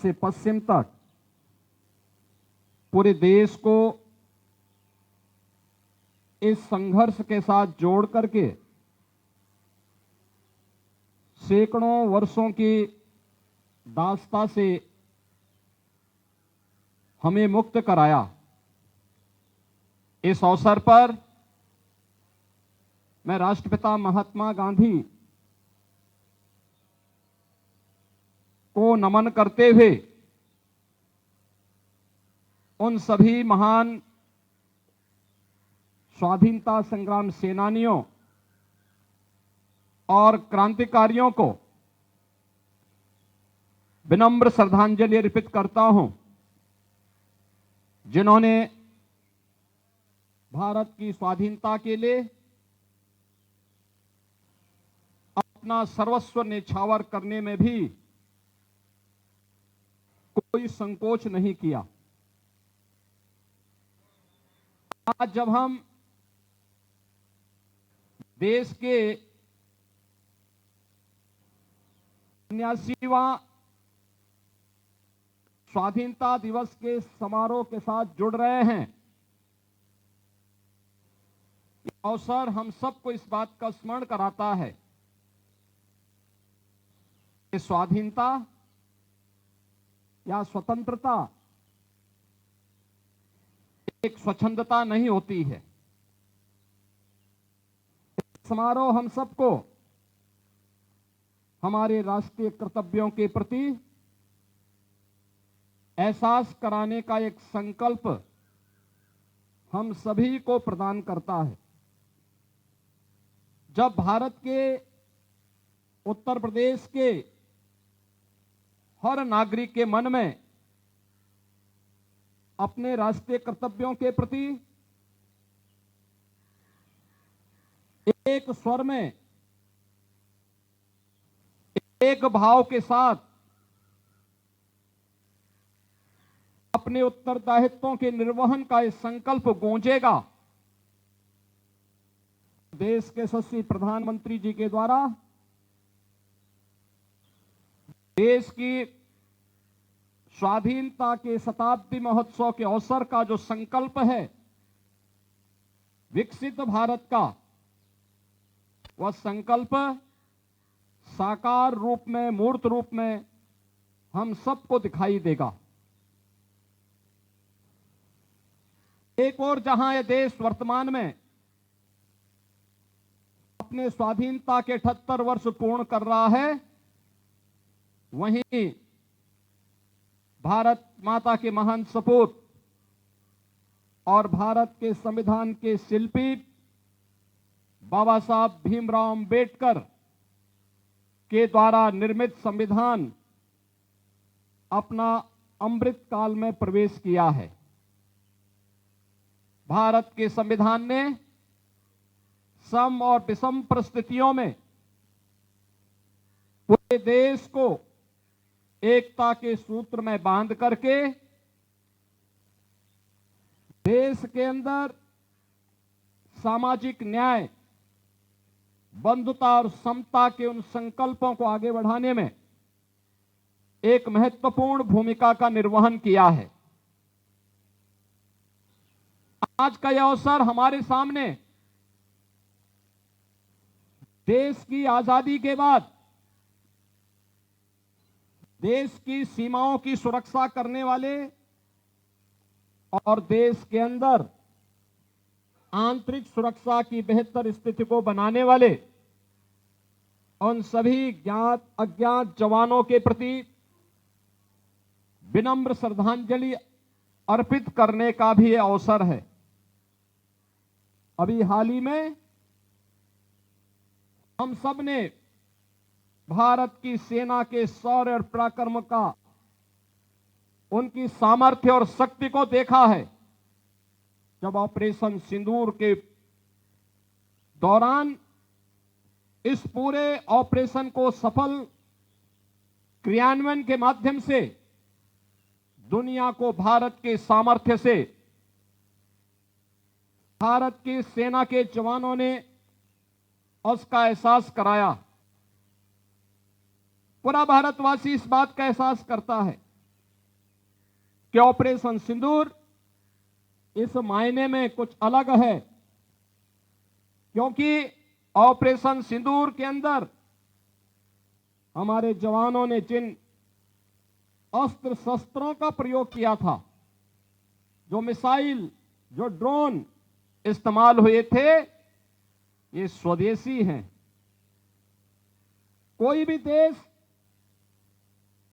से पश्चिम तक पूरे देश को इस संघर्ष के साथ जोड़ करके सैकड़ों वर्षों की दास्ता से हमें मुक्त कराया। इस अवसर पर मैं राष्ट्रपिता महात्मा गांधी को नमन करते हुए उन सभी महान स्वाधीनता संग्राम सेनानियों और क्रांतिकारियों को विनम्र श्रद्धांजलि अर्पित करता हूं, जिन्होंने भारत की स्वाधीनता के लिए अपना सर्वस्व न्यौछावर करने में भी कोई संकोच नहीं किया। आज जब हम देश के 79वां स्वाधीनता दिवस के समारोह के साथ जुड़ रहे हैं, यह अवसर हम सबको इस बात का स्मरण कराता है कि स्वाधीनता या स्वतंत्रता एक स्वच्छंदता नहीं होती है। समारोह हम सबको हमारे राष्ट्रीय कर्तव्यों के प्रति एहसास कराने का एक संकल्प हम सभी को प्रदान करता है। जब भारत के उत्तर प्रदेश के हर नागरिक के मन में अपने राष्ट्रीय कर्तव्यों के प्रति एक स्वर में, एक भाव के साथ अपने उत्तरदायित्वों के निर्वहन का यह संकल्प गूंजेगा, देश के यशस्वी प्रधानमंत्री जी के द्वारा देश की स्वाधीनता के शताब्दी महोत्सव के अवसर का जो संकल्प है विकसित भारत का, वह संकल्प साकार रूप में, मूर्त रूप में हम सबको दिखाई देगा। एक और जहां यह देश वर्तमान में अपने स्वाधीनता के 78 वर्ष पूर्ण कर रहा है, वहीं भारत माता के महान सपूत और भारत के संविधान के शिल्पी बाबा साहब भीमराव अंबेडकर के द्वारा निर्मित संविधान अपना अमृत काल में प्रवेश किया है। भारत के संविधान ने सम और विषम परिस्थितियों में पूरे देश को एकता के सूत्र में बांध करके देश के अंदर सामाजिक न्याय, बंधुता और समता के उन संकल्पों को आगे बढ़ाने में एक महत्वपूर्ण भूमिका का निर्वहन किया है। आज का यह अवसर हमारे सामने देश की आजादी के बाद देश की सीमाओं की सुरक्षा करने वाले और देश के अंदर आंतरिक सुरक्षा की बेहतर स्थिति को बनाने वाले उन सभी ज्ञात अज्ञात जवानों के प्रति विनम्र श्रद्धांजलि अर्पित करने का भी यह अवसर है। अभी हाल ही में हम सब ने भारत की सेना के शौर्य और पराक्रम का, उनकी सामर्थ्य और शक्ति को देखा है, जब ऑपरेशन सिंदूर के दौरान इस पूरे ऑपरेशन को सफल क्रियान्वयन के माध्यम से दुनिया को भारत के सामर्थ्य से भारत की सेना के जवानों ने उसका एहसास कराया। पूरा भारतवासी इस बात का एहसास करता है कि ऑपरेशन सिंदूर इस मायने में कुछ अलग है, क्योंकि ऑपरेशन सिंदूर के अंदर हमारे जवानों ने जिन अस्त्र शस्त्रों का प्रयोग किया था, जो मिसाइल, जो ड्रोन इस्तेमाल हुए थे, ये स्वदेशी हैं। कोई भी देश